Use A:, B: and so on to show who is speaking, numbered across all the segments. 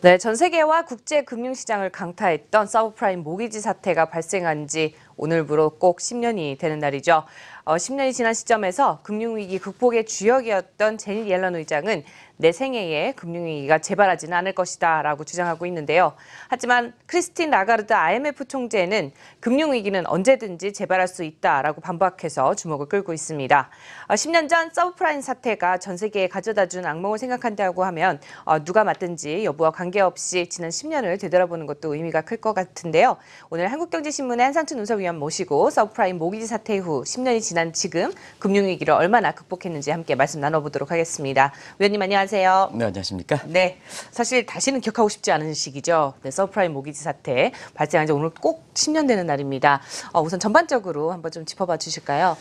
A: 네, 전 세계와 국제 금융시장을 강타했던 서브프라임 모기지 사태가 발생한 지 오늘부로 꼭 10년이 되는 날이죠. 10년이 지난 시점에서 금융위기 극복의 주역이었던 제닛 옐런 의장은 내 생애에 금융위기가 재발하지는 않을 것이다 라고 주장하고 있는데요. 하지만 크리스틴 라가르드 IMF 총재는 금융위기는 언제든지 재발할 수 있다라고 반박해서 주목을 끌고 있습니다. 10년 전 서브프라임 사태가 전 세계에 가져다준 악몽을 생각한다고 하면 누가 맞든지 여부와 관계없이 지난 10년을 되돌아보는 것도 의미가 클 것 같은데요. 오늘 한국경제신문의 한상춘 운석위원 모시고 서브프라임 모기지 사태 이후 10년이 지난 지금 금융위기를 얼마나 극복했는지 함께 말씀 나눠보도록 하겠습니다. 위원님 안녕하세요.
B: 네, 안녕하십니까?
A: 네, 사실 다시는 기억하고 싶지 않은 시기죠. 네, 서브프라임 모기지 사태 발생한 지 오늘 꼭 10년 되는 날입니다. 우선 전반적으로 한번 좀 짚어봐 주실까요?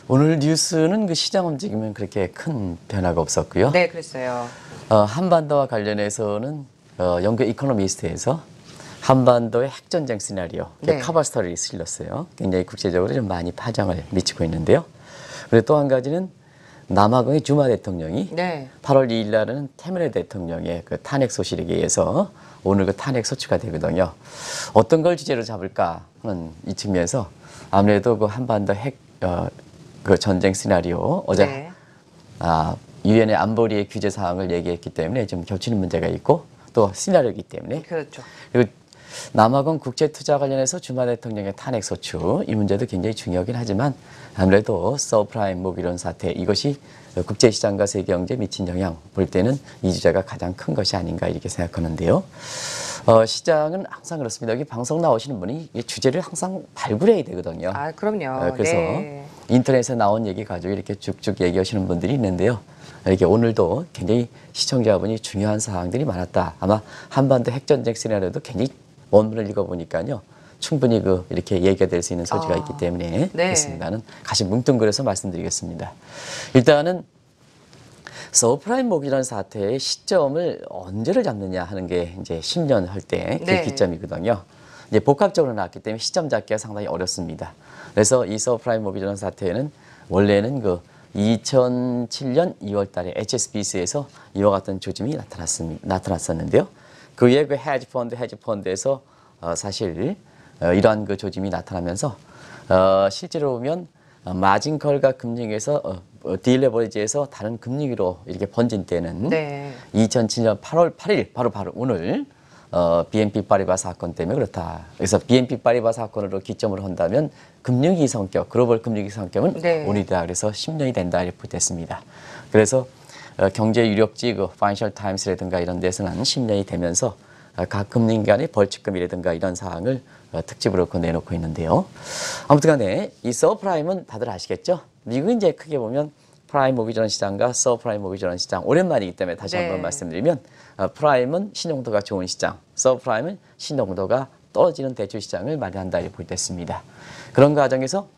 B: 오늘 뉴스는 그 시장 움직임은 그렇게 큰 변화가 없었고요.
A: 네, 그랬어요.
B: 한반도와 관련해서는 영국 이코노미스트에서 한반도의 핵전쟁 시나리오,
A: 네.
B: 커버 스토리를 실렸어요. 굉장히 국제적으로 좀 많이 파장을 미치고 있는데요. 그리고 또 한 가지는 남아공의 주마 대통령이
A: 네.
B: 8월 2일 날은 태민의 대통령의 그 탄핵 소식에 의해서 오늘 그 탄핵 소추가 되거든요. 어떤 걸 주제로 잡을까 하는 이 측면에서 아무래도 그 한반도 핵 그 전쟁 시나리오 어제
A: 네.
B: 유엔의 안보리의 규제 사항을 얘기했기 때문에 좀 겹치는 문제가 있고 또 시나리오이기 때문에
A: 그렇죠.
B: 그리고 남아공 국제투자 관련해서 주마 대통령의 탄핵 소추 이 문제도 굉장히 중요하긴 하지만 아무래도 서브프라임 모기론 사태 이것이 국제시장과 세계경제에 미친 영향 볼 때는 이 주제가 가장 큰 것이 아닌가 이렇게 생각하는데요. 시장은 항상 그렇습니다. 여기 방송 나오시는 분이 이 주제를 항상 발굴해야 되거든요.
A: 그럼요.
B: 그래서
A: 네.
B: 인터넷에 나온 얘기 가지고 이렇게 쭉쭉 얘기하시는 분들이 있는데요. 이렇게 오늘도 굉장히 시청자분이 중요한 사항들이 많았다. 아마 한반도 핵전쟁 시나리오도 굉장히 원문을 읽어보니까요. 충분히 이렇게 얘기가 될 수 있는 소지가 있기 때문에
A: 네.
B: 그렇습니다는 같이 뭉뚱그려서 말씀드리겠습니다. 일단은 서브프라임 모기지 사태의 시점을 언제를 잡느냐 하는 게 이제 10년 할 때 그
A: 네.
B: 기점이거든요. 이제 복합적으로 나왔기 때문에 시점 잡기가 상당히 어렵습니다. 그래서 이 서브프라임 모기지 사태는 원래는 2007년 2월 달에 HSBC에서 이와 같은 조짐이 나타났었는데요. 그에 그 헤지펀드에서 사실 이러한 그 조짐이 나타나면서 실제로 보면 마진컬과 금융에서 딜레버리지에서 다른 금융위로 이렇게 번진 때는
A: 네.
B: 2007년 8월 8일 바로 오늘 BNP 파리바 사건 때문에 그렇다. 그래서 BNP 파리바 사건으로 기점을 한다면 금융위 성격, 글로벌 금융위 성격은
A: 네.
B: 오늘이다. 그래서 10년이 된다 이렇게 됐습니다. 그래서 경제 유력지 파이낸셜 타임스라든가 이런 데서는 10년이 되면서 각 금융기관의 벌칙금이라든가 이런 사항을 특집으로 내놓고 있는데요. 아무튼간에 이 서브프라임은 다들 아시겠죠? 미국이 이제 크게 보면 프라임 모기지 시장과 서브프라임 모기지 시장 오랜만이기 때문에 다시
A: 네.
B: 한번 말씀드리면 프라임은 신용도가 좋은 시장, 서브프라임은 신용도가 떨어지는 대출 시장을 마련한다 이렇게 볼 때 있습니다. 그런 과정에서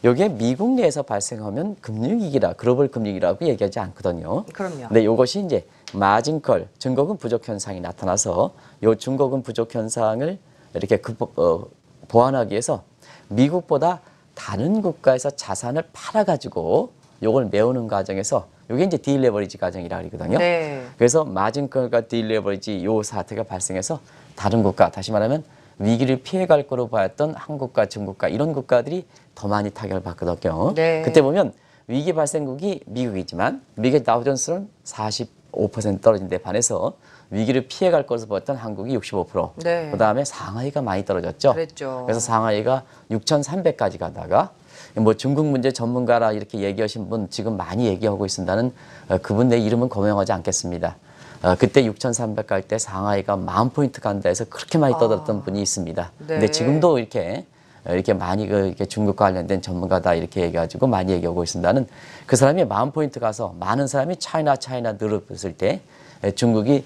B: 여기에 미국 내에서 발생하면 금융위기라 글로벌 금융위기라고 얘기하지 않거든요.
A: 그럼요.
B: 근데 이것이 이제 마진컬 증거금 부족 현상이 나타나서 이 증거금 부족 현상을 이렇게 보완하기 위해서 미국보다 다른 국가에서 자산을 팔아가지고 이걸 메우는 과정에서 이게 이제 딜레버리지 과정이라고 그러거든요.
A: 네.
B: 그래서 마진컬과 딜레버리지 이 사태가 발생해서 다른 국가, 다시 말하면 위기를 피해갈 거로 보았던 한국과 중국과 이런 국가들이 더 많이 타격을 받거든요.
A: 네.
B: 그때 보면 위기 발생국이 미국이지만 미국의 다우존스는 45% 떨어진 데 반해서 위기를 피해갈 것으로 보았던 한국이 65%.
A: 네.
B: 그다음에 상하이가 많이 떨어졌죠.
A: 그랬죠.
B: 그래서 상하이가 6,300까지 가다가 뭐 중국 문제 전문가라 이렇게 얘기하신 분 지금 많이 얘기하고 있습니다는 그분 내 이름은 거명하지 않겠습니다. 그때 6,300 갈 때 상하이가 10,000포인트 간다 해서 그렇게 많이 떠들었던 분이 있습니다.
A: 네.
B: 근데 지금도 이렇게 많이 이렇게 중국과 관련된 전문가다 이렇게 얘기해가지고 많이 얘기하고 있습니다는 그 사람이 10,000포인트 가서 많은 사람이 차이나 늘었을 때 중국이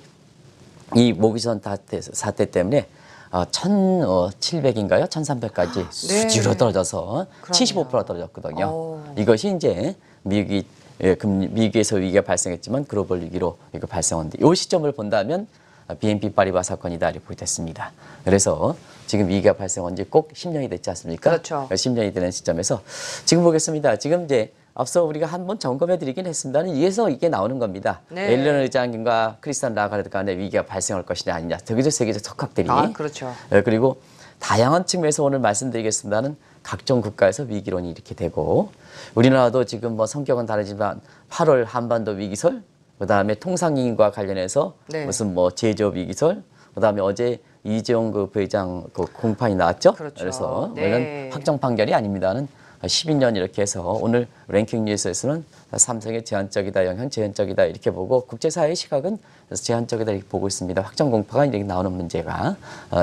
B: 이 모기지 사태 때문에 1,700인가요? 1,300까지
A: 네.
B: 수지로 떨어져서
A: 그러네요.
B: 75% 떨어졌거든요.
A: 오.
B: 이것이 이제 미국에서 위기가 발생했지만 글로벌 위기로 이거 발생한데 이 시점을 본다면 BNP 파리바 사건이다 이렇게 됐습니다. 그래서 지금 위기가 발생한 지 꼭 10년이 됐지 않습니까?
A: 그렇죠.
B: 10년이 되는 시점에서 지금 보겠습니다. 지금 이제 앞서 우리가 한번 점검해 드리긴 했습니다는 이에서 이게 나오는 겁니다.
A: 네.
B: 옐런 의장과 크리스탄 라가르드 간의 위기가 발생할 것이냐 아니냐. 세계적 석학들이.
A: 그렇죠.
B: 그리고 다양한 측면에서 오늘 말씀드리겠습니다는 각종 국가에서 위기론이 이렇게 되고 우리나라도 지금 뭐 성격은 다르지만 8월 한반도 위기설, 그다음에 통상이익과 관련해서
A: 네.
B: 무슨 뭐 제조업 위기설, 그다음에 어제 이재용 그 부회장 그 공판이 나왔죠.
A: 그렇죠.
B: 그래서
A: 네.
B: 물론 확정 판결이 아닙니다는 12년 이렇게 해서 오늘 랭킹 뉴스에서는 삼성의 제한적이다, 영향 제한적이다 이렇게 보고 국제사회의 시각은 제한적이다 이렇게 보고 있습니다. 확정 공파가 이렇게 나오는 문제가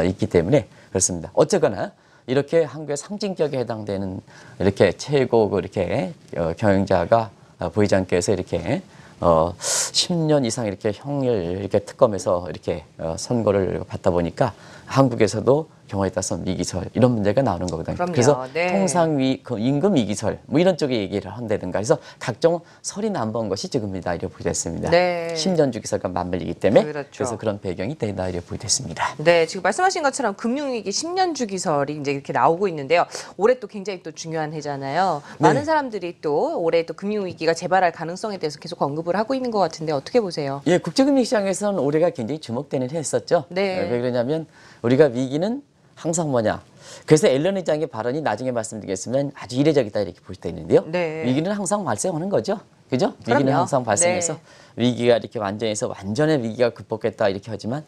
B: 있기 때문에 그렇습니다. 어쨌거나 이렇게 한국의 상징격에 해당되는 이렇게 최고 이렇게 경영자가 부회장께서 이렇게 10년 이상 이렇게 형을 이렇게 특검에서 이렇게 선고를 받다 보니까 한국에서도 경우에 따라서 위기설 이런 문제가 나오는 거거든요.
A: 그럼요.
B: 그래서
A: 네.
B: 통상위 그 임금 위기설 뭐 이런 쪽에 얘기를 한다든가 해서 각종 설이 남은 것이 지금입니다. 이렇게 보게 됐습니다.
A: 네.
B: 10년 주기설과 맞물리기 때문에
A: 그렇죠.
B: 그래서 그런 배경이 된다 이렇게 보게 됐습니다.
A: 네, 지금 말씀하신 것처럼 금융위기 10년 주기설이 이제 이렇게 나오고 있는데요. 올해 또 굉장히 또 중요한 해잖아요. 많은 사람들이 또 올해 또 금융위기가 재발할 가능성에 대해서 계속 언급을 하고 있는 것 같은데 어떻게 보세요?
B: 예, 국제금융 시장에서는 올해가 굉장히 주목되는 해였었죠.
A: 네.
B: 왜 그러냐면 우리가 위기는 항상 뭐냐. 그래서 앨런 의장의 발언이 나중에 말씀드리겠으면 아주 이례적이다 이렇게 볼 때 있는데요.
A: 네.
B: 위기는 항상 발생하는 거죠. 그죠?
A: 그럼요.
B: 위기는 항상 발생해서
A: 네.
B: 위기가 이렇게 완전해서 완전한 위기가 극복했다 이렇게 하지만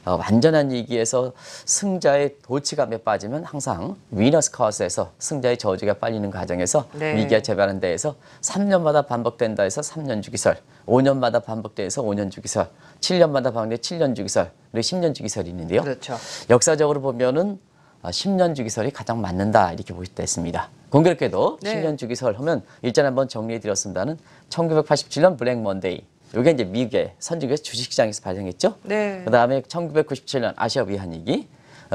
B: 완전한 위기에서 승자의 도취감에 빠지면 항상 위너스 커스에서 승자의 저주가 빨리는 과정에서
A: 네.
B: 위기가 재발한 데에서 3년마다 반복된다 해서 3년 주기설, 5년마다 반복돼서 5년 주기설, 7년마다 반복돼 7년 주기설, 그리고 10년 주기설이 있는데요.
A: 그렇죠.
B: 역사적으로 보면은 10년 주기설이 가장 맞는다 이렇게 볼 수 있습니다. 공교롭게도
A: 네.
B: 10년 주기설 하면 일단 한번 정리해 드렸습니다는 1987년 블랙 먼데이 이게 이제 미국의 선진국에서 주식시장에서 발생했죠.
A: 네.
B: 그다음에 1997년 아시아 위안위기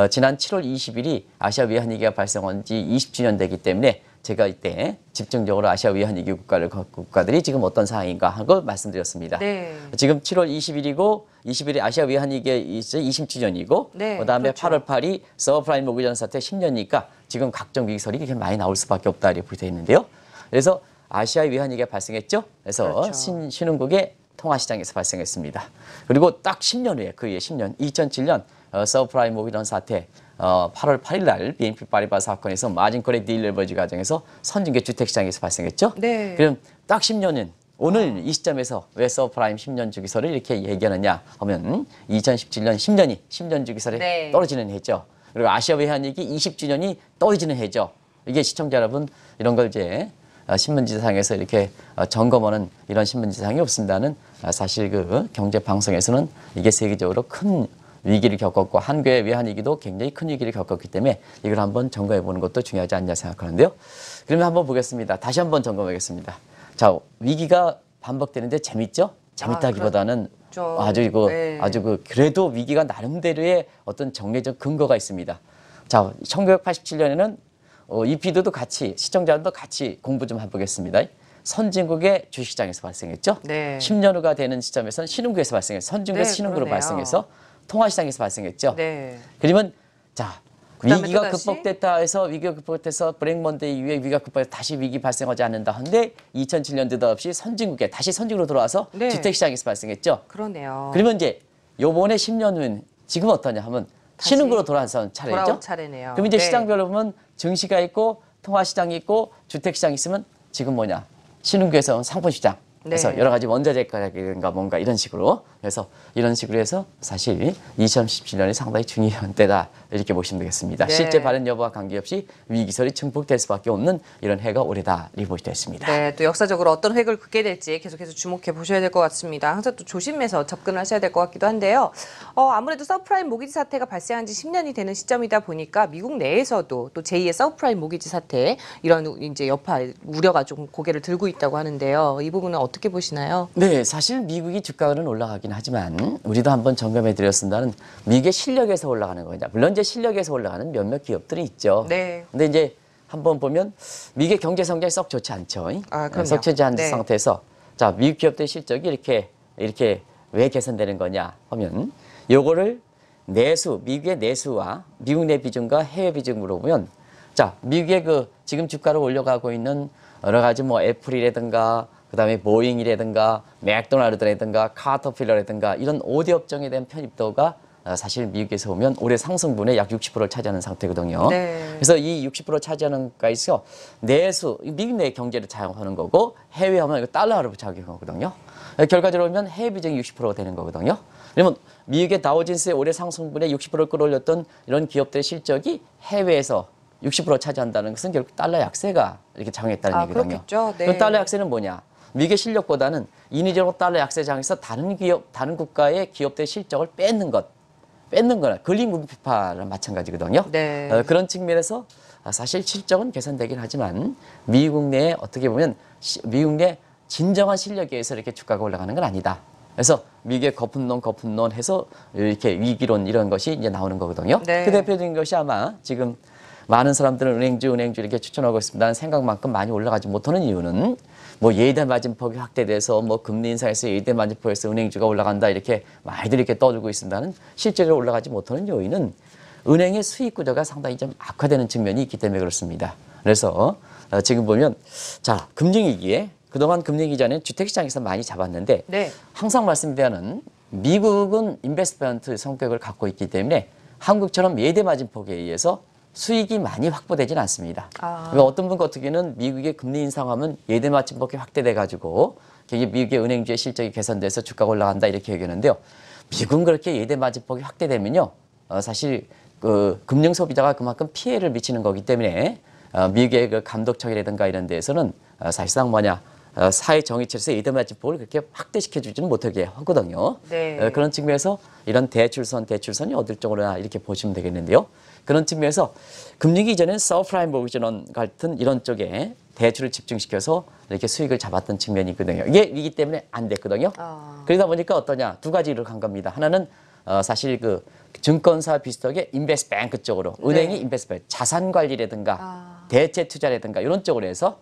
B: 지난 7월 20일이 아시아 위안위기가 발생한 지 20주년 되기 때문에 제가 이때 집중적으로 아시아 위안위기 국가들이 지금 어떤 상황인가 하고 말씀드렸습니다.
A: 네.
B: 지금 7월 20일이고 20일이 아시아 위안위기 20주년이고
A: 네,
B: 그다음에
A: 그렇죠.
B: 8월 8일 서브프라임 모기전 사태 10년이니까 지금 각종 위기설이 이렇게 많이 나올 수밖에 없다 이렇게 되어 있는데요. 그래서 아시아 위안위기가 발생했죠. 그래서
A: 그렇죠.
B: 신흥국의 통화시장에서 발생했습니다. 그리고 딱 10년 후에 그 후에 10년 2007년 서브프라임 모기전 사태 8월 8일 날 BNP 파리바 사건에서 마진콜의 딜레버지 과정에서 선진국 주택시장에서 발생했죠.
A: 네.
B: 그럼 딱 10년은 오늘 이 시점에서 왜 서브프라임 10년 주기설을 이렇게 얘기하느냐 하면 2017년 10년이 10년 주기설에
A: 네.
B: 떨어지는 해죠. 그리고 아시아 외환위기 20주년이 떨어지는 해죠. 이게 시청자 여러분 이런 걸 이제 신문지상에서 이렇게 점검하는 이런 신문지상이 없습니다는 사실 그 경제 방송에서는 이게 세계적으로 큰 위기를 겪었고 한국의 외환위기도 굉장히 큰 위기를 겪었기 때문에 이걸 한번 점검해 보는 것도 중요하지 않냐 생각하는데요. 그러면 한번 보겠습니다. 다시 한번 점검하겠습니다. 자, 위기가 반복되는데 재밌죠? 재밌다기보다는
A: 그렇죠. 네.
B: 그래도 위기가 나름대로의 어떤 정례적 근거가 있습니다. 자, 1987년에는 이피디도 같이 시청자들도 같이 공부 좀 해보겠습니다. 선진국의 주식시장에서 발생했죠.
A: 네.
B: 10년 후가 되는 시점에서는 신흥국에서 발생해서 선진국에서
A: 네,
B: 신흥국으로
A: 그러네요.
B: 발생해서 통화시장에서 발생했죠.
A: 네.
B: 그러면 자
A: 그다음에
B: 위기가
A: 또다시?
B: 극복됐다 해서 위기가 극복돼서 브렉먼데이 이후에 위기가 극복해서 다시 위기 발생하지 않는다 한데 2007년 느닷없이 선진국에 다시 선진국으로 돌아와서
A: 네.
B: 주택시장에서 발생했죠.
A: 그러네요.
B: 그러면 이제 요번에 10년 후는 지금 어떠냐 하면
A: 다시
B: 신흥국으로 돌아선 차례죠.
A: 돌아온 차례네요.
B: 그럼 이제
A: 네.
B: 시장별로 보면 증시가 있고 통화시장이 있고 주택시장이 있으면 지금 뭐냐 신흥국에서 상품시장 그래서
A: 네.
B: 여러 가지 원자재 가격인가 뭔가 이런 식으로 그래서 이런 식으로 해서 사실 2017년이 상당히 중요한 때다 이렇게 보시면 되겠습니다.
A: 네.
B: 실제 발행 여부와 관계없이 위기설이 증폭될 수밖에 없는 이런 해가 올해다 이렇게 보시면 되겠습니다.
A: 네, 또 역사적으로 어떤 획을 긋게 될지 계속해서 주목해 보셔야 될 것 같습니다. 항상 또 조심해서 접근을 하셔야 될 것 같기도 한데요. 아무래도 서브프라임 모기지 사태가 발생한 지 10년이 되는 시점이다 보니까 미국 내에서도 또 제2의 서브프라임 모기지 사태 이런 이제 여파 우려가 좀 고개를 들고 있다고 하는데요. 이 부분은 어떻게 보시나요?
B: 네, 사실 미국이 주가는 올라가긴 하지만 우리도 한번 점검해 드렸습니다는 미국의 실력에서 올라가는 거냐. 물론 이제 실력에서 올라가는 몇몇 기업들이 있죠.
A: 네.
B: 근데 이제 한번 보면 미국의 경제 성장이 썩 좋지 않죠.
A: 그럼요.
B: 썩 좋지 않은
A: 네.
B: 상태에서 자, 미국 기업들의 실적이 이렇게 왜 개선되는 거냐 하면 요거를 미국의 내수와 미국 내 비중과 해외 비중으로 보면 자, 미국의 그 지금 주가를 올려가고 있는 여러 가지 뭐 애플이라든가 그다음에 보잉이라든가 맥도날드라든가 카터필러라든가 이런 5대 업종에 대한 편입도가 사실 미국에서 보면 올해 상승분의 약 60%를 차지하는 상태거든요.
A: 네.
B: 그래서 이 60% 차지하는 것까지서 내수, 미국 내 경제를 작용하는 거고 해외 하면 이거 달러로 작용하거든요. 결과적으로 보면 해외 비중이 60%가 되는 거거든요. 그러면 미국의 다우진스의 올해 상승분의 60%를 끌어올렸던 이런 기업들의 실적이 해외에서 60% 차지한다는 것은 결국 달러 약세가 이렇게 작용했다는 얘기거든요.
A: 그렇겠죠. 네.
B: 그럼 달러 약세는 뭐냐? 미국의 실력보다는 인위적으로 달러 약세 장에서 다른 국가의 기업들의 실적을 뺏는 거나 근리 무기피파랑 마찬가지거든요.
A: 네.
B: 그런 측면에서 사실 실적은 개선되긴 하지만 미국 내에 어떻게 보면 미국 내 진정한 실력에 의해서 이렇게 주가가 올라가는 건 아니다. 그래서 미국의 거품론 해서 이렇게 위기론 이런 것이 이제 나오는 거거든요.
A: 네.
B: 그 대표적인 것이 아마 지금 많은 사람들은 은행주 이렇게 추천하고 있습니다는 생각만큼 많이 올라가지 못하는 이유는 뭐 예대 맞은폭이 확대돼서 뭐 금리 인상에서 예대 맞은폭에서 은행주가 올라간다 이렇게 많이들 이렇게 떠들고 있습니다는 실제로 올라가지 못하는 요인은 은행의 수익 구조가 상당히 좀 악화되는 측면이 있기 때문에 그렇습니다. 그래서 지금 보면 자 금융위기에 그동안 금융위기 전에 주택시장에서 많이 잡았는데
A: 네. 항상
B: 항상 말씀드리는 미국은 인베스트먼트 성격을 갖고 있기 때문에 한국처럼 예대 맞은폭에 의해서 수익이 많이 확보되지는 않습니다. 그러니까 어떤 분 같으기는 미국의 금리 인상하면 예대 맞춤법이 확대돼 가지고 미국의 은행주의 실적이 개선돼서 주가가 올라간다 이렇게 얘기하는데요. 미국은 그렇게 예대 맞춤법이 확대되면요, 사실 그 금융 소비자가 그만큼 피해를 미치는 거기 때문에 미국의 그 감독청이라든가 이런 데에서는 사실상 사회 정의체에서 예대 맞춤법을 그렇게 확대시켜 주지는 못하게 하거든요.
A: 네.
B: 그런 측면에서 이런 대출선이 어딜 쪽으로나 이렇게 보시면 되겠는데요. 그런 측면에서 금융위기 전엔 서프라임 모기지론 같은 이런 쪽에 대출을 집중시켜서 이렇게 수익을 잡았던 측면이 있거든요. 이게 위기 때문에 안 됐거든요. 그러다 보니까 어떠냐? 두 가지로 간 겁니다. 하나는 사실 그 증권사 비슷하게 인베스트뱅크 쪽으로 은행이 인베스트뱅크 자산 관리라든가 대체 투자라든가 이런 쪽으로 해서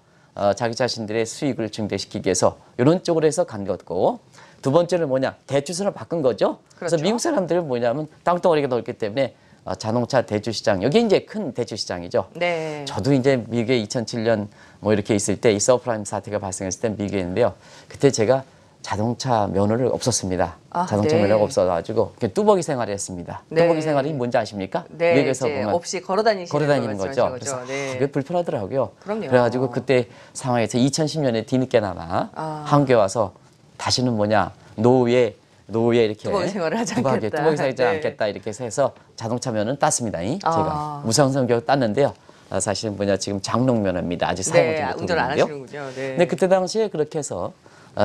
B: 자기 자신들의 수익을 증대시키기 위해서 이런 쪽으로 해서 간 거고 두 번째는 뭐냐? 대출선을 바꾼 거죠. 그래서
A: 그렇죠.
B: 미국 사람들은 뭐냐면 땅덩어리가 넓기 때문에 자동차 대출 시장, 여기 이제 큰 대출 시장이죠.
A: 네.
B: 저도 이제 미국에 2007년 뭐 이렇게 있을 때 이 서프라임 사태가 발생했을 때 미국에 있는데요. 그때 제가 자동차 면허를 없었습니다. 자동차
A: 네.
B: 면허가 없어가지고 그냥 뚜벅이 생활을 했습니다.
A: 네.
B: 뚜벅이 생활이 뭔지 아십니까?
A: 네.
B: 미국에서
A: 이제
B: 보면
A: 없이 걸어 다니는
B: 거죠. 그래서
A: 네.
B: 그게 불편하더라고요.
A: 그럼요.
B: 그래가지고 그때 상황에서 2010년에 뒤늦게나마 한국에 와서 다시는 노후에 이렇게
A: 뚜벅이 생활을 하지 않겠다.
B: 뚜벅이 살지
A: 네.
B: 않겠다 이렇게 해서 자동차 면허는 땄습니다. 제가 무상선 교육 땄는데요. 사실은 지금 장롱 면허입니다. 아직 사용하지 못하고
A: 운전 안
B: 있는데요.
A: 하시는군요. 네.
B: 근데 그때 당시에 그렇게 해서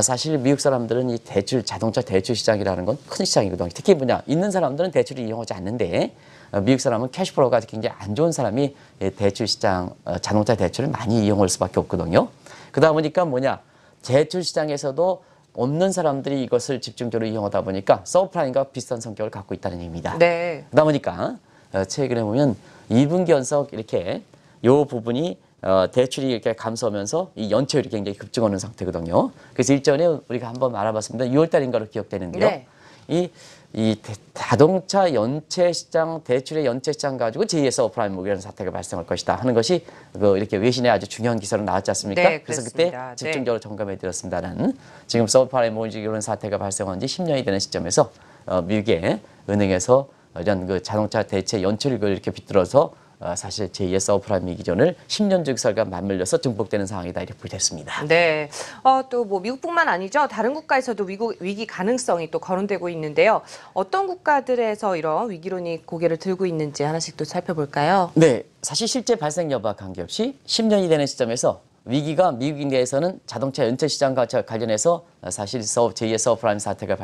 B: 사실 미국 사람들은 이 자동차 대출 시장이라는 건 큰 시장이거든요. 특히 있는 사람들은 대출을 이용하지 않는데 미국 사람은 캐시플로우가 굉장히 안 좋은 사람이 대출 시장, 자동차 대출을 많이 이용할 수밖에 없거든요. 그러다 보니까 대출 시장에서도 없는 사람들이 이것을 집중적으로 이용하다 보니까 서브프라임과 비슷한 성격을 갖고 있다는 얘기입니다.
A: 네.
B: 그러다 보니까 최근에 보면 2분기 연속 이렇게 요 부분이 대출이 이렇게 감소하면서 이 연체율이 굉장히 급증하는 상태거든요. 그래서 일전에 우리가 한번 알아봤습니다. 6월 달인가로 기억되는데요.
A: 네.
B: 이 자동차 연체 시장, 대출의 연체 시장 가지고 제2의 서브프라임 모기라는 사태가 발생할 것이다 하는 것이 이렇게 외신에 아주 중요한 기사로 나왔지 않습니까?
A: 네,
B: 그래서
A: 그렇습니다.
B: 그때 집중적으로 점검해 드렸습니다는 지금 서브프라임 모기라는 사태가 발생한 지 10년이 되는 시점에서 미국의 은행에서 이런 그 자동차 대체 연체율을 이렇게 비틀어서 사실 제2의 서브프라임 위기 전을 10년 주기설과 맞물려서 증폭되는 상황이다 이렇게 보겠습니다.
A: 네. 또 미국뿐만 아니죠. 다른 국가에서도 위기 가능성이 또 거론되고 있는데요. 어떤 국가들에서 이런 위기론이 고개를 들고 있는지 하나씩 또 살펴볼까요?
B: 네, 사실 실제 발생 여부와 관계없이 10년이 되는 시점에서 위기가 미국 내에서는 자동차 연체 시장과 관련해서 사실 제2의 서브프라임 사태가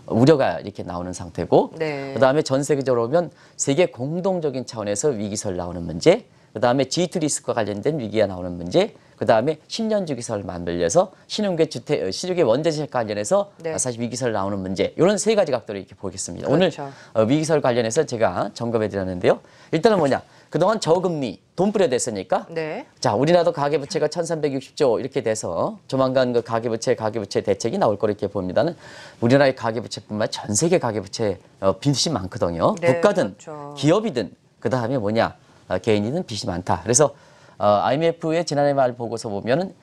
B: 우려가 이렇게 나오는 상태고,
A: 네.
B: 그다음에 전 세계적으로 보면 세계 공동적인 차원에서 위기설 나오는 문제, 그다음에 G2 리스크와 관련된 위기가 나오는 문제, 그다음에 10년 주기설 만들려서 신흥계 시중계 원자재 관련해서
A: 네.
B: 사실 위기설 나오는 문제, 이런 세 가지 각도로 이렇게 보겠습니다.
A: 그렇죠.
B: 오늘 위기설 관련해서 제가 점검해 드렸는데요. 일단은 그동안 저금리 돈 뿌려댔으니까
A: 네.
B: 자, 우리나라도 가계부채가 1360조 이렇게 돼서 조만간 그 가계부채 대책이 나올 거로 이렇게 봅니다는 우리나라의 가계부채뿐만 아니라 전 세계 가계부채 빚이 많거든요.
A: 네,
B: 국가든
A: 그렇죠.
B: 기업이든 그다음에 개인이든 빚이 많다. 그래서 IMF의 지난해 말 보고서 보면은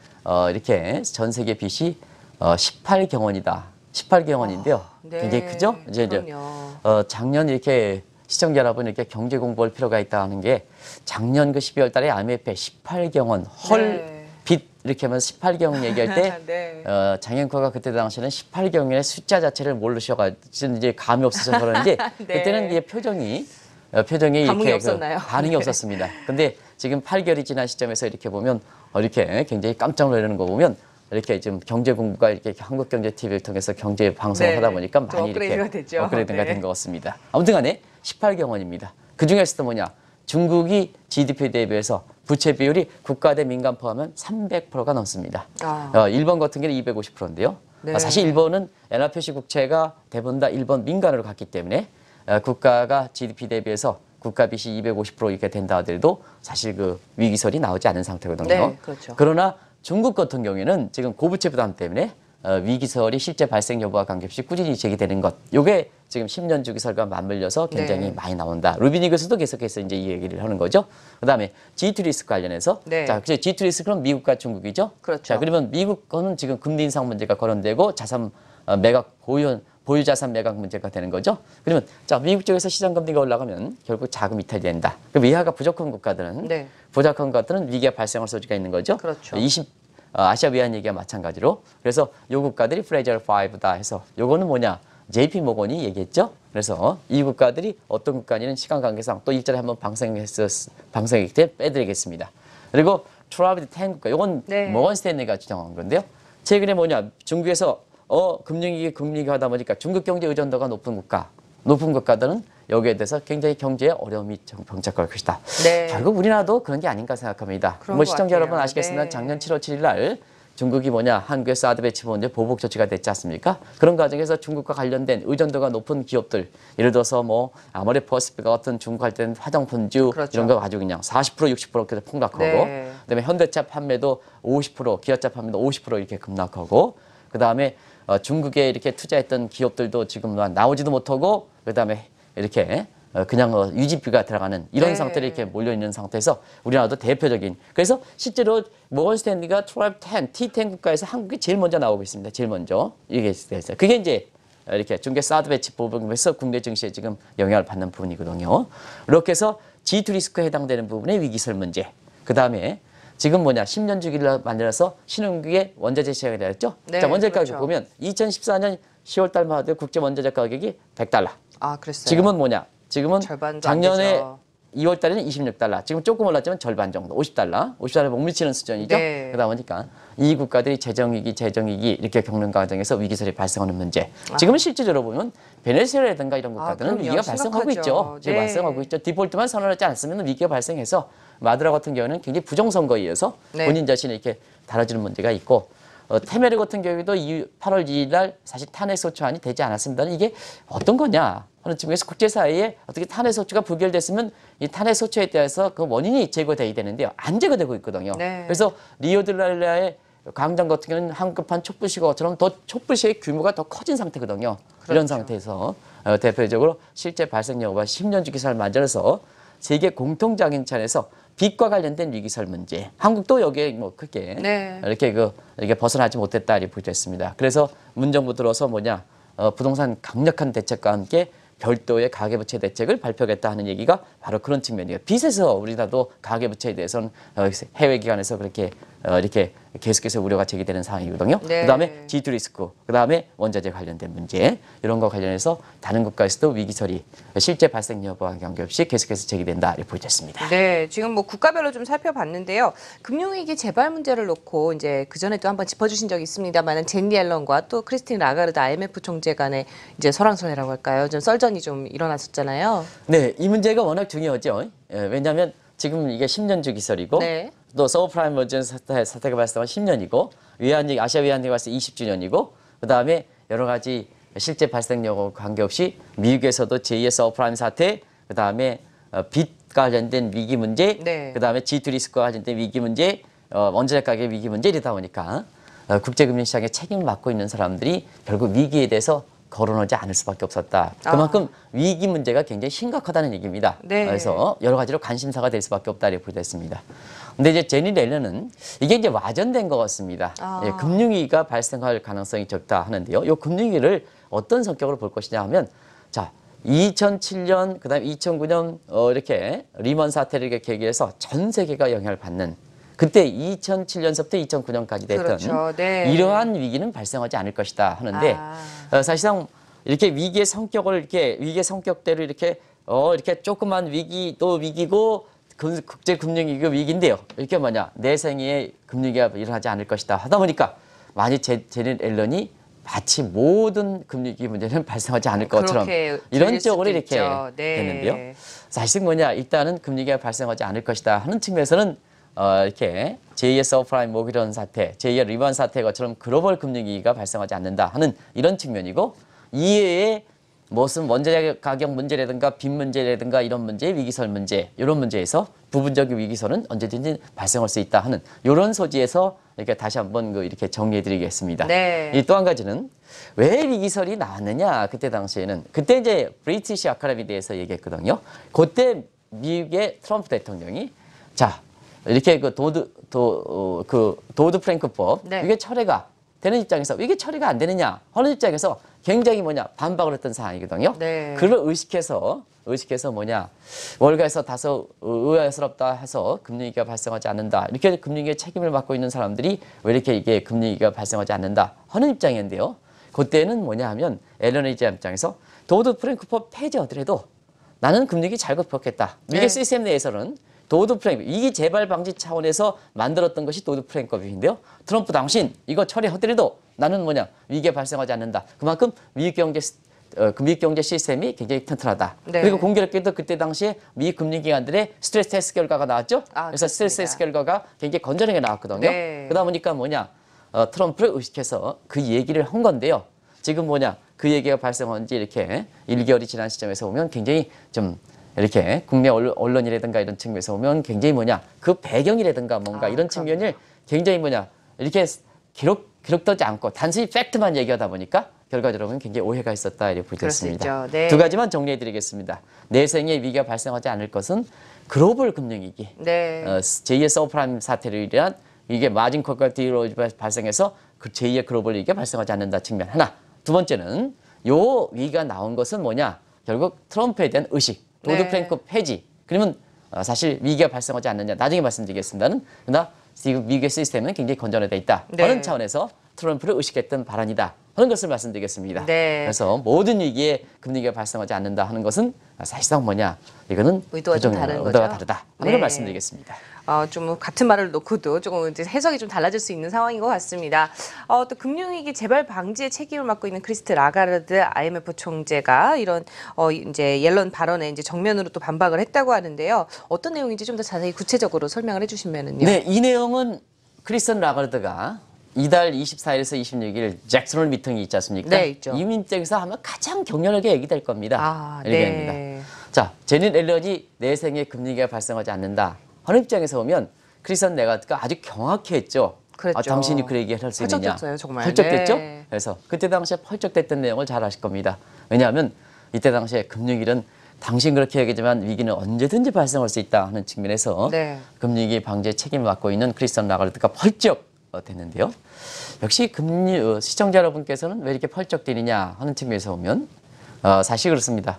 B: 이렇게 전 세계 빚이 18경원이다. 18경원인데요.
A: 네,
B: 굉장히 크죠? 이제
A: 그럼요.
B: 작년 이렇게 시청자 여러분 이렇게 경제 공부할 필요가 있다는 게 작년 그 12월 달에 IMF에 18경원 헐 빚 이렇게 하면 18경원 얘기할 때
A: 네.
B: 장영과가 그때 당시에는 18경원의 숫자 자체를 모르셔가지고 이제 감이 없어서 그러는지
A: 네.
B: 그때는 이게 표정이
A: 감흥이
B: 이렇게
A: 없었나요?
B: 반응이
A: 네.
B: 없었습니다. 근데 지금 8개월이 지난 시점에서 이렇게 보면 이렇게 굉장히 깜짝 놀라는 거 보면 이렇게 지금 경제 공부가 이렇게 한국경제 TV를 통해서 경제 방송을
A: 네.
B: 하다 보니까
A: 좀
B: 많이
A: 업그레이드가
B: 이렇게
A: 됐죠.
B: 업그레이드가
A: 네.
B: 된 것 같습니다. 아무튼간에 18경원입니다. 그 중에서도 뭐냐? 중국이 GDP 대비해서 부채 비율이 국가 대 민간 포함하면 300%가 넘습니다. 일본 같은 경우는 250%인데요.
A: 네.
B: 사실 일본은 엔화 표시 국채가 대부분 다 일본 민간으로 갔기 때문에 국가가 GDP 대비해서 국가 빚이 250% 이렇게 된다 하더라도 사실 그 위기설이 나오지 않은 상태거든요.
A: 네, 그렇죠.
B: 그러나 중국 같은 경우에는 지금 고부채 부담 때문에 위기설이 실제 발생 여부와 관계없이 꾸준히 제기되는 것. 요게 지금 10년 주기설과 맞물려서 굉장히
A: 네.
B: 많이 나온다. 루비닉에서도 계속해서 이제 이 얘기를 하는 거죠. 그다음에 G2 리스크 관련해서
A: 네.
B: 자, G2 리스크는 미국과 중국이죠.
A: 그렇죠.
B: 자, 그러면 미국은 지금 금리 인상 문제가 거론되고 자산 매각 보유 자산 매각 문제가 되는 거죠. 그러면 자, 미국 쪽에서 시장 금리가 올라가면 결국 자금 이탈이 된다. 그럼 이하가 부족한 국가들은
A: 네.
B: 부족한 것들은 위기가 발생할 소지가 있는 거죠.
A: 그렇죠.
B: 아시아 위안 얘기와 마찬가지로 그래서 요 국가들이 프레저럴 5다 해서 요거는 뭐냐 JP 모건이 얘기했죠. 그래서 이 국가들이 어떤 국가냐는 시간 관계상 또 일전에 한번 방송했을 때 빼드리겠습니다. 그리고 트러블드 10 국가 요건
A: 네.
B: 모건 스탠리가 주장한 건데요. 최근에 뭐냐 중국에서 금융위기 금리가 하다 보니까 중국 경제 의존도가 높은 국가들은 여기에 대해서 굉장히 경제에 어려움이 봉착할 것이다.
A: 네.
B: 결국 우리나라도 그런 게 아닌가 생각합니다.
A: 그런
B: 뭐
A: 것
B: 시청자
A: 같아요.
B: 여러분 아시겠습니다.
A: 네.
B: 작년 7월 7일 날 중국이 뭐냐 한국의 사드 배치 문제 보복 조치가 됐지 않습니까? 그런 과정에서 중국과 관련된 의존도가 높은 기업들 예를 들어서 뭐 아모레 퍼시픽 같은 중국 할 때는 화장품주
A: 그렇죠.
B: 이런 거 가지고 그냥 40% 60% 이렇게 폭락하고
A: 네.
B: 그다음에 현대차 판매도 50% 기아차 판매도 50% 이렇게 급락하고 그다음에 중국에 이렇게 투자했던 기업들도 지금 나오지도 못하고 그다음에 이렇게 그냥 유지비가 들어가는 이런
A: 네.
B: 상태로 이렇게 몰려 있는 상태에서 우리나라도 대표적인 그래서 실제로 모건 스탠리가 트라이브 10, T10 국가에서 한국이 제일 먼저 나오고 있습니다. 제일 먼저 이게 있어요. 그게 이제 이렇게 중개 사드 배치 보복에서 국내 증시에 지금 영향을 받는 부분이거든요. 이렇게 해서 G2 리스크에 해당되는 부분의 위기설 문제. 그다음에 지금 뭐냐 10년 주기를 만들어서 신흥국의 원자재 시장이 되었죠.
A: 네,
B: 자, 원자재
A: 그렇죠.
B: 가격 보면 2014년 10월 달만 하도 국제 원자재 가격이 $100.
A: 그랬어요.
B: 지금은 뭐냐? 지금은
A: 절반도 안
B: 작년에
A: 되죠.
B: 2월 달에는 $26. 지금 조금 올랐지만 절반 정도. $50에 못 미치는 수준이죠.
A: 네.
B: 그러다 보니까 이 국가들이 재정위기 이렇게 겪는 과정에서 위기설이 발생하는 문제. 지금은 실질적으로 보면 베네수엘라든가 이런 국가들은
A: 그럼요.
B: 위기가 발생하고
A: 심각하죠.
B: 있죠. 지금
A: 네.
B: 발생하고 있죠. 디폴트만 선언하지 않으면 위기가 발생해서 마드라 같은 경우는 굉장히 부정선거에 의해서
A: 네.
B: 본인 자신이 이렇게 달아지는 문제가 있고 테메르 같은 경우에도 8월 2일 날 사실 탄핵 소추안이 되지 않았습니다는 이게 어떤 거냐 하는 측면에서 국제사회에 어떻게 탄핵 소추가 부결됐으면 이 탄핵 소추에 대해서 그 원인이 제거돼야 되는데요. 안 제거되고 있거든요.
A: 네.
B: 그래서 리오델라의 광장 같은 경우는 한국판 촛불시거처럼 더 촛불시의 규모가 더 커진 상태거든요. 이런
A: 그렇죠.
B: 상태에서 대표적으로 실제 발생 여부와 10년 주기설 만들어서 세계 공통장인찬에서 빚과 관련된 위기설 문제. 한국도 여기에 뭐 크게
A: 네.
B: 이렇게 벗어나지 못했다 이렇게 보였습니다. 그래서 문정부 들어서 뭐냐 부동산 강력한 대책과 함께 별도의 가계부채 대책을 발표하겠다 하는 얘기가 바로 그런 측면이에요. 빚에서 우리나라도 가계부채에 대해서는 해외 기관에서 그렇게 이렇게 계속해서 우려가 제기되는 상황이거든요.
A: 네.
B: 그다음에 G2 리스크, 그다음에 원자재 관련된 문제 이런 거 관련해서 다른 국가에서도 위기설이 실제 발생 여부와 관계없이 계속해서 제기된다 이렇게 보여졌습니다.
A: 네, 지금 뭐 국가별로 좀 살펴봤는데요. 금융위기 재발 문제를 놓고 이제 그 전에도 한번 짚어주신 적이 있습니다만은 제니 앨런과 또 크리스틴 라가르드 IMF 총재 간의 이제 설왕설래라고 할까요? 좀 썰전이 좀 일어났었잖아요.
B: 네, 이 문제가 워낙 중요하죠. 왜냐하면 지금 이게 10년 주기설이고
A: 네.
B: 또 서브프라임 머전스 사태가 발생한 10년이고 아시아 위안이 발생 20주년이고 그다음에 여러 가지 실제 발생 여부 관계없이 미국에서도 제2의 서브프라임 사태 그다음에 빚 관련된 위기 문제
A: 네.
B: 그다음에 G2 리스크와 관련된 위기 문제 원자재 가격 위기 문제 이러다 보니까 국제금융시장에 책임을 맡고 있는 사람들이 결국 위기에 대해서 거론하지 않을 수밖에 없었다. 그만큼 위기 문제가 굉장히 심각하다는 얘기입니다.
A: 네.
B: 그래서 여러 가지로 관심사가 될 수밖에 없다 이렇게 보겠습니다. 근데 이제 제니 렐런은 이게 이제 와전된 것 같습니다.
A: 아.
B: 예, 금융위기가 발생할 가능성이 적다 하는데요. 이 금융위기를 어떤 성격으로 볼 것이냐 하면, 자, 2007년, 그다음에 2009년 이렇게 리먼 사태를 이렇게 계기해서 전 세계가 영향을 받는, 그때 2007년서부터 2009년까지 됐던
A: 그렇죠. 네.
B: 이러한 위기는 발생하지 않을 것이다 하는데, 사실상 이렇게 위기의 성격을 이렇게 위기의 성격대로 이렇게 이렇게 조그만 위기 또 위기고 국제 금융위기가 위기인데요. 이렇게 뭐냐, 내 생애에 금융위기가 일어나지 않을 것이다 하다 보니까 만약 제니 앨런이 마치 모든 금융위기 문제는 발생하지 않을 것처럼
A: 그렇게
B: 이런
A: 들릴
B: 쪽으로
A: 수도
B: 이렇게
A: 있죠. 네.
B: 됐는데요. 사실 뭐냐, 일단은 금융위기가 발생하지 않을 것이다 하는 측면에서는 이렇게 제2의 서브프라임 모기지 사태, 제2의 리먼 사태의 것처럼 글로벌 금융위기가 발생하지 않는다 하는 이런 측면이고, 이외에 무슨 원자재 가격 문제라든가 빚 문제라든가 이런 문제, 위기설 문제, 이런 문제에서 부분적인 위기설은 언제든지 발생할 수 있다 하는 이런 소지에서 이렇게 다시 한번 이렇게 정리해드리겠습니다.
A: 네.
B: 이 또 한 가지는 왜 위기설이 나왔느냐, 그때 당시에는 그때 이제 브리티시 아카데미에 대해서 얘기했거든요. 그때 미국의 트럼프 대통령이 자 이렇게 그 도드 프랭크법
A: 네.
B: 이게 철회가 되는 입장에서 이게 처리가 안 되느냐 하는 입장에서 굉장히 반박을 했던 상황이거든요.
A: 네.
B: 그걸 의식해서 뭐냐, 월가에서 다소 의아스럽다 해서 금융위기가 발생하지 않는다. 이렇게 금융위기의 책임을 맡고 있는 사람들이 왜 이렇게 이게 금융위기가 발생하지 않는다 하는 입장인데요. 그때는 뭐냐 하면 앨런 에이지 입장에서 도드 프랭크법 폐지하더라도 나는 금융위기 잘 극복했다. 미국의
A: 네.
B: 시스템 내에서는 도드 프랭크 위기 재발 방지 차원에서 만들었던 것이 도드 프랭크법인데요. 트럼프 당신 이거 처리하더라도 나는 뭐냐, 위기가 발생하지 않는다. 그만큼 미국 경제 시스템이 굉장히 튼튼하다.
A: 네.
B: 그리고 공교롭게도 그때 당시에 미국 금융기관들의 스트레스 테스트 결과가 나왔죠. 그래서 스트레스 테스트 결과가 굉장히 건전하게 나왔거든요.
A: 네.
B: 그러다 보니까 뭐냐, 트럼프를 의식해서 그 얘기를 한 건데요. 지금 뭐냐, 그 얘기가 발생한 지 이렇게 1개월이 지난 시점에서 보면 굉장히 좀 이렇게 국내 언론이라든가 이런 측면에서 보면 굉장히 뭐냐, 그 배경이라든가 뭔가 이런 측면을 굉장히 뭐냐, 이렇게 기록되지 않고 단순히 팩트만 얘기하다 보니까 결과적으로 보면 굉장히 오해가 있었다 이렇게
A: 그럴 수
B: 보겠습니다.
A: 있죠. 네.
B: 두 가지만 정리해드리겠습니다. 내 생에 위기가 발생하지 않을 것은 글로벌 금융위기,
A: 네.
B: 제2의 서브프라임 사태로 인한 이게 마진 콜과 뒤로 발생해서 그 제2의 글로벌 위기가 발생하지 않는다 측면 하나. 두 번째는 요 위기가 나온 것은 뭐냐, 결국 트럼프에 대한 의식, 도드
A: 네.
B: 프랭크 폐지. 그러면 사실 위기가 발생하지 않느냐 나중에 말씀드리겠습니다는, 그러나 지금 미국의 시스템은 굉장히 건전해져 있다 하는
A: 네.
B: 차원에서 트럼프를 의식했던 발언이다 하는 것을 말씀드리겠습니다.
A: 네.
B: 그래서 모든 위기에 금리가 발생하지 않는다 하는 것은 사실상 뭐냐, 이거는
A: 의도가 좀 다른
B: 의도가
A: 거죠?
B: 다르다 하는
A: 네.
B: 걸 말씀드리겠습니다.
A: 좀 같은 말을 놓고도 조금 이제 해석이 좀 달라질 수 있는 상황인 것 같습니다. 또 금융위기 재발 방지의 책임을 맡고 있는 크리스트 라가르드 IMF 총재가 이런 이제 옐런 발언에 이제 정면으로 또 반박을 했다고 하는데요. 어떤 내용인지 좀 더 자세히 구체적으로 설명을 해주시면은요.
B: 네, 이 내용은 크리스천 라가르드가 이달 24일에서 26일 잭슨홀 미팅이 있지 않습니까?
A: 네, 있죠.
B: 이 미팅에서 아마 가장 격렬하게 얘기될 겁니다. 이렇게 됩니다.
A: 네.
B: 자, 제니 앨런이 내 생에 금리가 발생하지 않는다 하는 입장에서 보면 크리스천 라가르드가 아주 경악해 했죠.
A: 그랬죠.
B: 당신이 그 얘기를 할 수 있느냐.
A: 펄쩍댔어요, 정말.
B: 펄쩍댔죠.
A: 네.
B: 그래서 그때 당시에 펄쩍댔던 내용을 잘 아실 겁니다. 왜냐하면 이때 당시에 금융위기는 당신 그렇게 얘기하지만 위기는 언제든지 발생할 수 있다 하는 측면에서
A: 네.
B: 금융위기 방지에 책임을 맡고 있는 크리스천 라가르드가 펄쩍 됐는데요. 역시 시청자 여러분께서는 왜 이렇게 펄쩍 뛰느냐 하는 측면에서 보면 사실 그렇습니다.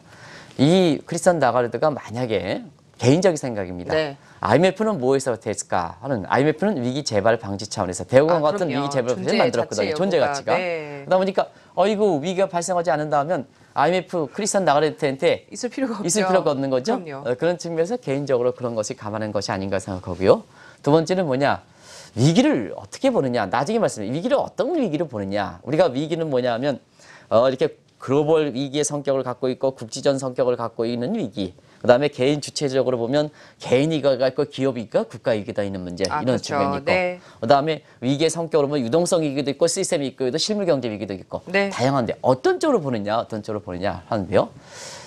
B: 이 크리스천 라가르드가 만약에 개인적인 생각입니다.
A: 네.
B: IMF는 뭐에서 됐을까 하는, IMF는 위기 재발 방지 차원에서 대우와 같은
A: 그럼요.
B: 위기 재발 방지를
A: 존재
B: 만들었거든요.
A: 자체
B: 존재
A: 여부가.
B: 가치가.
A: 네.
B: 그러다 보니까 이거 위기가 발생하지 않는다 하면 IMF 크리스천 라가르드한테
A: 있을 필요가 없죠.
B: 있을 필요가 없는 거죠.
A: 그럼요.
B: 그런 측면에서 개인적으로 그런 것이 감안한 것이 아닌가 생각하고요. 두 번째는 뭐냐, 위기를 어떻게 보느냐. 나중에 말씀드려요. 위기를 어떤 위기를 보느냐. 우리가 위기는 뭐냐 하면 이렇게 글로벌 위기의 성격을 갖고 있고 국지전 성격을 갖고 있는 위기. 그다음에 개인 주체적으로 보면 개인이가 있고 기업이가 국가이기다 있는 문제, 이런
A: 그렇죠.
B: 측면이 있고,
A: 네.
B: 그다음에 위기의 성격으로 보면 유동성 위기도 있고 시스템 위기도 실물 경제 위기도 있고
A: 네.
B: 다양한데 어떤 쪽으로 보느냐 하는데요.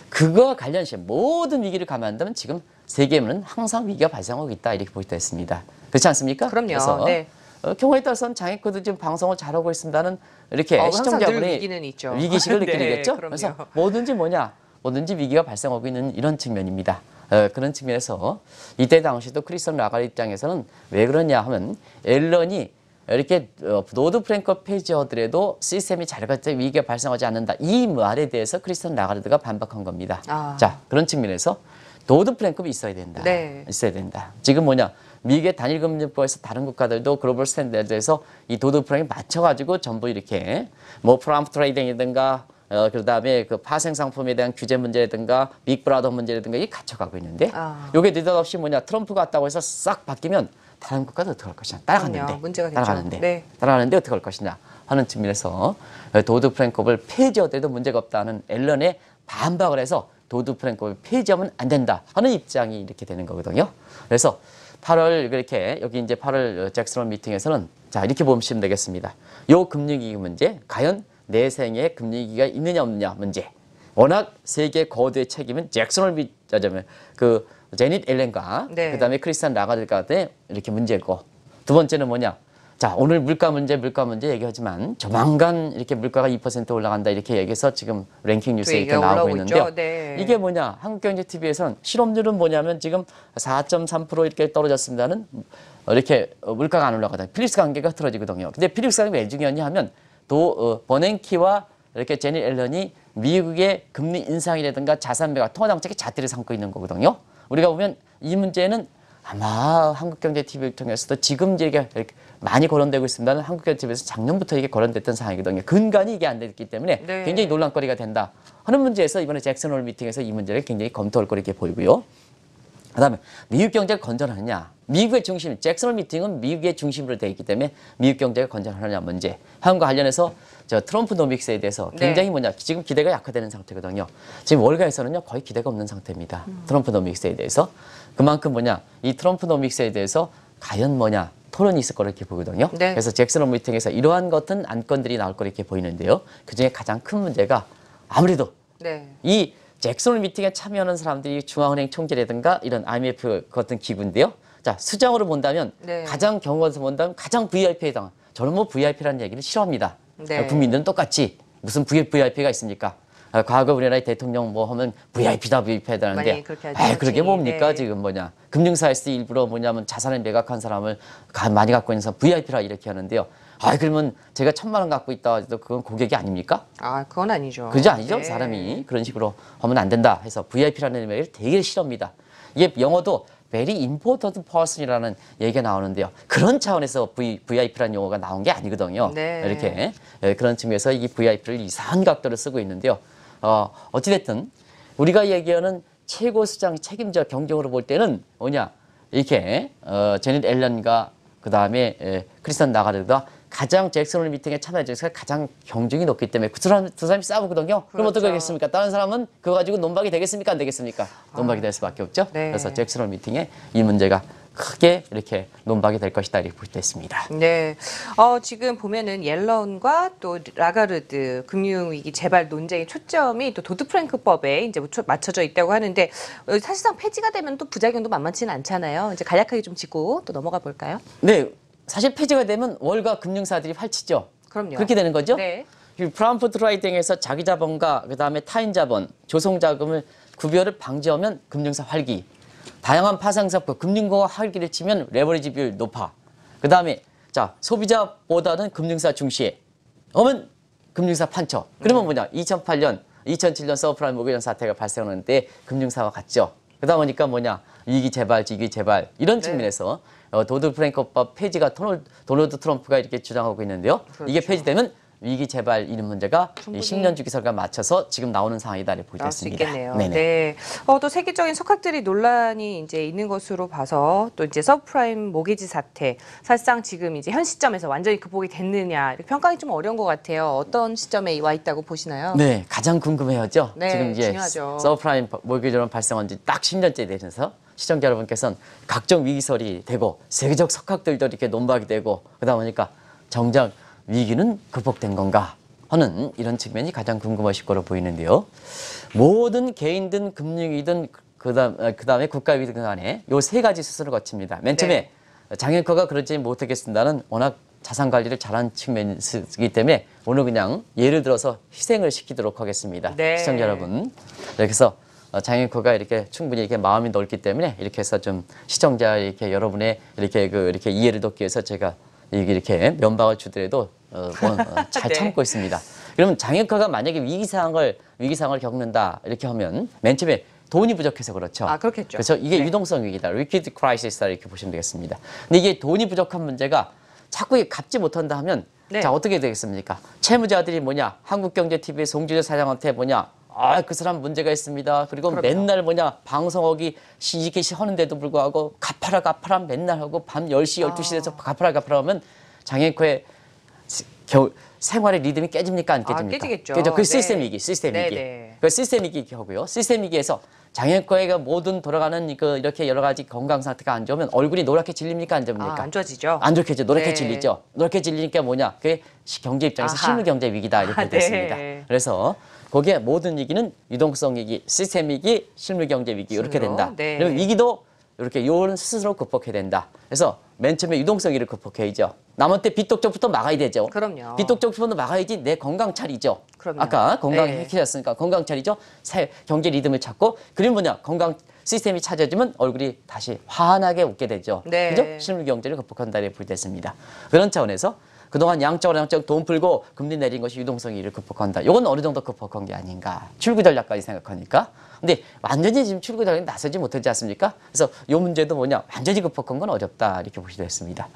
B: 그거와 관련해서 모든 위기를 감안한다면 지금 세계는 항상 위기가 발생하고 있다 이렇게 볼 수 있습니다. 그렇지 않습니까?
A: 그럼요.
B: 그래서
A: 네.
B: 경우에 따라서는 장애코도 지금 방송을 잘하고 있습니다는 이렇게
A: 항상 늘
B: 시청자분이
A: 위기는 있죠.
B: 위기식을
A: 네,
B: 느끼겠죠.
A: 그럼요.
B: 그래서 뭐든지 위기가 발생하고 있는 이런 측면입니다. 그런 측면에서 이때 당시도 크리스턴 라가르 입장에서는 왜 그러냐 하면 앨런이 이렇게 노드 프랭크 폐지하더라도 시스템이 잘 갖다 위기가 발생하지 않는다. 이 말에 대해서 크리스턴 라가르드가 반박한 겁니다. 자, 그런 측면에서 노드 프랭크가 있어야 된다.
A: 네.
B: 있어야 된다. 지금 뭐냐? 미국의 단일금융법에서 다른 국가들도 글로벌 스탠다드에서 이 노드 프랭크 맞춰가지고 전부 이렇게 뭐 프롬프트 트레이딩이든가 그다음에 그 파생 상품에 대한 규제 문제라든가 빅브라더 문제라든가 이게 갇혀가고 있는데 요게 느닷없이 뭐냐 트럼프가 왔다고 해서 싹 바뀌면 다른 국가도 어떻게 할 것이냐 따라가는데
A: 문제가 되죠.
B: 따라가는데
A: 네.
B: 따라가는데 어떻게 할 것이냐 하는 측면에서 도드 프랭크법을 폐지하더라도 문제가 없다는 앨런의 반박을 해서 도드 프랭크법을 폐지하면 안 된다 하는 입장이 이렇게 되는 거거든요. 그래서 8월 그렇게 여기 이제 8월 잭슨홀 미팅에서는 자 이렇게 보시면 되겠습니다. 요 금융위기 문제 과연 내 생에 금융위기가 있느냐 없느냐 문제. 워낙 세계 거대의 책임은 잭슨홀 그 제닛 앨런과
A: 네.
B: 그다음에 크리스탄 라가르가 이렇게 문제고 두 번째는 뭐냐? 자 오늘 물가 문제 얘기하지만 조만간 이렇게 물가가 2% 올라간다 이렇게 얘기해서 지금 랭킹 뉴스에 이렇게 나오고 있는데요.
A: 네.
B: 이게 뭐냐? 한국경제TV에서는 실업률은 뭐냐면 지금 4.3% 이렇게 떨어졌습니다는 이렇게 물가가 안 올라가다 필립스 관계가 틀어지거든요. 근데 필립스 관계가 왜 중요하냐 하면 또 버냉키와 이렇게 제닛 앨런이 미국의 금리 인상이라든가 자산 매각 통화 정책의 잣대를 삼고 있는 거거든요. 우리가 보면 이 문제는 아마 한국경제TV를 통해서도 지금 이게 많이 거론되고 있습니다는 한국경제TV에서 작년부터 이게 거론됐던 사항이거든요. 근간이 이게 안 됐기 때문에
A: 네.
B: 굉장히 논란거리가 된다 하는 문제에서 이번에 잭슨홀 미팅에서 이 문제를 굉장히 검토할 거로 이렇게 보이고요. 그다음에 미국 경제가 건전하느냐? 미국의 중심, 잭슨홀 미팅은 미국의 중심으로 되어 있기 때문에 미국 경제가 건전하느냐 문제. 한국과 관련해서 저 트럼프 노믹스에 대해서 굉장히 뭐냐? 지금 기대가 약화되는 상태거든요. 지금 월가에서는요 거의 기대가 없는 상태입니다. 트럼프 노믹스에 대해서 그만큼 뭐냐? 이 트럼프 노믹스에 대해서 과연 뭐냐? 토론이 있을 거로 이렇게 보거든요.
A: 네.
B: 그래서 잭슨홀 미팅에서 이러한 같은 안건들이 나올 거로 이렇게 보이는데요. 그 중에 가장 큰 문제가 아무래도
A: 네.
B: 이 잭슨홀 미팅에 참여하는 사람들이 중앙은행 총재라든가 이런 IMF 같은 기구인데요. 자 수장으로 본다면
A: 네.
B: 가장 경우에서 본다면 가장 VIP에 해당. 저는 뭐 VIP라는 얘기를 싫어합니다.
A: 네.
B: 국민들은 똑같이 무슨 VIP가 있습니까? 과거 우리나라의 대통령 뭐 하면 VIP다 VIP다 하는데
A: 많이 그렇게 하죠.
B: 그러게 뭡니까
A: 네.
B: 지금 뭐냐 금융사에서 일부러 뭐냐면 자산을 매각한 사람을 많이 갖고 있는 사람 VIP라 이렇게 하는데요. 그러면 제가 1,000만 원 갖고 있다 해도 그건 고객이 아닙니까?
A: 그건 아니죠.
B: 그죠 아니죠?
A: 네.
B: 사람이 그런 식으로 하면 안 된다 해서 VIP라는 얘기를 되게 싫어합니다. 이게 영어도 very important person이라는 얘기가 나오는데요. 그런 차원에서 VIP라는 용어가 나온 게 아니거든요.
A: 네.
B: 이렇게 그런 측면에서 이 VIP를 이상한 각도로 쓰고 있는데요. 어찌됐든 우리가 얘기하는 최고 수장 책임자 경쟁으로 볼 때는 뭐냐 이렇게 제닛 앨런과 그 다음에 크리스탄 라가르가 가장 잭슨홀 미팅에 참여한 중에서 가장 경쟁이 높기 때문에 두 사람이 싸우거든요. 그럼 어떻게 하겠습니까? 다른 사람은 그거 가지고 논박이 되겠습니까? 안 되겠습니까? 논박이 될 수밖에 없죠.
A: 네.
B: 그래서 잭슨홀 미팅에 이 문제가 크게 이렇게 논박이 될 것이다 이렇게 볼 때 있습니다.
A: 네. 지금 보면은 옐런과 또 라가르드 금융위기 재발 논쟁의 초점이 또 도드 프랭크법에 이제 맞춰져 있다고 하는데 사실상 폐지가 되면 또 부작용도 만만치는 않잖아요. 이제 간략하게 좀 짚고 또 넘어가 볼까요?
B: 네. 사실 폐지가 되면 월가 금융사들이 활치죠.
A: 그럼요.
B: 그렇게 되는 거죠.
A: 네.
B: 프랑크푸르트 트레이딩에서 자기 자본과 그다음에 타인 자본, 조성 자금을 구별을 방지하면 금융사 활기. 다양한 파생사건 금융거와 활기를 치면 레버리지 비율 높아. 그다음에 자 소비자보다는 금융사 중시에. 하면 금융사 판처. 그러면 뭐냐? 2008년, 2007년 서브프라임 모기지 사태가 발생하는데 금융사와 같죠. 그러다 보니까 뭐냐? 위기 재발 이런 측면에서 도드 프랭크법 폐지가 도널드 트럼프가 이렇게 주장하고 있는데요.
A: 그렇죠.
B: 이게 폐지되면 위기 재발 이런 문제가 이
A: 충분히
B: 10년 주기설과 맞춰서 지금 나오는 상황이다 이렇게
A: 나올 수
B: 보겠습니다.
A: 있겠네요.
B: 네네.
A: 네. 또 세계적인 석학들이 논란이 이제 있는 것으로 봐서 또 이제 서브프라임 모기지 사태 사실상 지금 이제 현 시점에서 완전히 극복이 됐느냐 이렇게 평가하기 좀 어려운 것 같아요. 어떤 시점에 와 있다고 보시나요?
B: 네, 가장 궁금해하죠.
A: 네,
B: 지금 이제
A: 중요하죠.
B: 서브프라임 모기지론 발생한 지 딱 10년째 되면서 시청자 여러분께서는 각종 위기설이 되고 세계적 석학들도 이렇게 논박이 되고 그러다 보니까 정작 위기는 극복된 건가 하는 이런 측면이 가장 궁금하실 거로 보이는데요. 모든 개인든 금융이든 그다음에 국가위든 간에 요 세 가지 수순을 거칩니다. 맨 처음에 장앵커가 그러지 못하겠습니다는 워낙 자산 관리를 잘한 측면이기 때문에 오늘 그냥 예를 들어서 희생을 시키도록 하겠습니다.
A: 네.
B: 시청자 여러분. 그래서 장앵커가 이렇게 충분히 이렇게 마음이 넓기 때문에 이렇게 해서 좀 시청자 이렇게 여러분의 이렇게 이해를 돕기 위해서 제가 이렇게 면박을 주더라도 잘
A: 네.
B: 참고 있습니다. 그러면 장앵커가 만약에 위기상을 겪는다 이렇게 하면 맨 처음에 돈이 부족해서 그렇죠.
A: 아, 그렇겠죠.
B: 그래서 이게
A: 네.
B: 유동성 위기다, 리퀴드 크라이시스다 이렇게 보시면 되겠습니다. 근데 이게 돈이 부족한 문제가 자꾸 이게 갚지 못한다 하면
A: 네.
B: 자 어떻게 되겠습니까? 채무자들이 뭐냐? 한국경제TV 송지효 사장한테 뭐냐? 그 사람 문제가 있습니다. 그리고
A: 그럼요.
B: 맨날 뭐냐? 방송하기 이렇게 하는데도 불구하고 갚아라 맨날 하고 밤 10시, 12시 돼서 갚아라 하면 장앵커의 생활의 리듬이 깨집니까? 안 깨집니까?
A: 깨지겠죠.
B: 깨져. 그
A: 네.
B: 시스템 위기.
A: 네.
B: 그 시스템 위기 하고요. 시스템 위기에서 장애과가 모든 돌아가는 이렇게 여러 가지 건강 상태가 안 좋으면 얼굴이 노랗게 질립니까? 안 좋습니까?
A: 안 좋아지죠.
B: 안 좋겠죠. 노랗게
A: 네.
B: 질리죠. 노랗게 질리니까 뭐냐? 그게 경제 입장에서
A: 아하.
B: 실물 경제 위기다 이렇게 됐습니다.
A: 네.
B: 그래서 거기에 모든 위기는 유동성 위기, 시스템 위기, 실물 경제 위기 이렇게
A: 실무로?
B: 된다.
A: 네.
B: 그러면 위기도 이렇게 요런 스스로 극복해야 된다. 그래서 맨 처음에 유동성 위기를 극복해야죠. 남한테 빚독촉부터 막아야 되죠.
A: 그럼요.
B: 빚독촉부터 막아야지 내 건강 차리죠.
A: 그럼요.
B: 아까 건강
A: 네.
B: 해결했으니까 건강 차리죠. 경제 리듬을 찾고 그리고 뭐냐 건강 시스템이 찾아지면 얼굴이 다시 환하게 웃게 되죠.
A: 네.
B: 그죠? 실물 경제를 극복한다 이렇게 보됐습니다. 그런 차원에서 그동안 양적으로 돈 풀고 금리 내린 것이 유동성 위기를 극복한다. 이건 어느 정도 극복한 게 아닌가. 출구 전략까지 생각하니까. 근데 완전히 지금 출구 전략이 나서지 못하지 않습니까? 그래서 이 문제도 뭐냐 완전히 극복한 건 어렵다 이렇게 보시도 했습니다.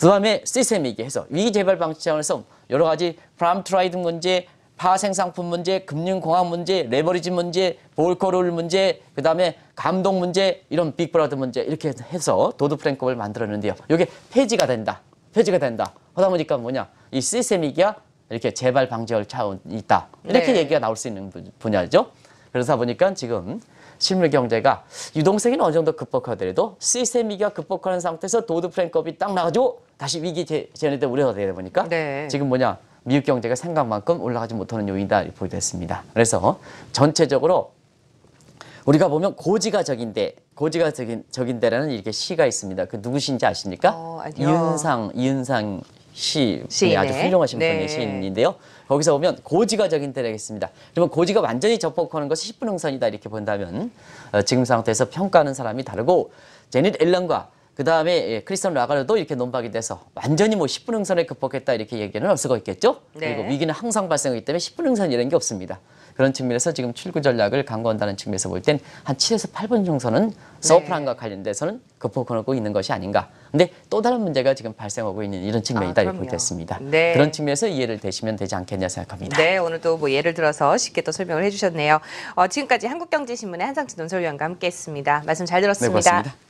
B: 그다음에 시스템 위기 해서 위기 재발 방지 차원에서 여러 가지 프람 트라이드 문제, 파생상품 문제, 금융공학 문제, 레버리지 문제, 볼코룰 문제, 그다음에 감독 문제, 이런 빅브라더 문제 이렇게 해서 도드 프랭크업을 만들었는데요. 이게 폐지가 된다. 하다 보니까 뭐냐 이 시스템 위기야 이렇게 재발 방지할 차원이 있다. 이렇게
A: 네.
B: 얘기가 나올 수 있는 분야죠. 그러다 보니까 지금 실물 경제가 유동성이 어느 정도 극복하더라도 시스템 위기가 극복하는 상태에서 도드 프랭크업이 딱 나가지고 다시 위기 전에 우려가 되다 보니까
A: 네.
B: 지금 뭐냐 미국 경제가 생각만큼 올라가지 못하는 요인이다 이렇게 보여졌습니다. 그래서 전체적으로 우리가 보면 고지가적인데라는 이렇게 시가 있습니다. 그 누구신지 아십니까?
A: 아니요.
B: 이은상 시인이
A: 시인의.
B: 아주 훌륭하신
A: 네.
B: 분의 시인인데요. 거기서 보면 고지가적인데라겠습니다. 그러면 고지가 완전히 접목하는 것이 10분 응선이다 이렇게 본다면 지금 상태에서 평가하는 사람이 다르고 제닛 앨런과 그 다음에 크리스턴 라가르도 이렇게 논박이 돼서 완전히 10분 응선을 극복했다 이렇게 얘기는 할 수가 있겠죠.
A: 네.
B: 그리고 위기는 항상 발생하기 때문에 10분 응선이라는 게 없습니다. 그런 측면에서 지금 출구 전략을 강구한다는 측면에서 볼 땐 한 7에서 8분 정도는 서프라임과 관련돼서는 극복하고 있는 것이 아닌가. 근데 또 다른 문제가 지금 발생하고 있는 이런 측면이다 이렇게
A: 그럼요.
B: 보겠습니다.
A: 네.
B: 그런 측면에서 이해를 되시면 되지 않겠냐 생각합니다.
A: 네, 오늘도 예를 들어서 쉽게 또 설명을 해주셨네요. 지금까지 한국경제신문의 한상진 논설위원과 함께했습니다. 말씀 잘
B: 네,
A: 들었습니다.
B: 고맙습니다.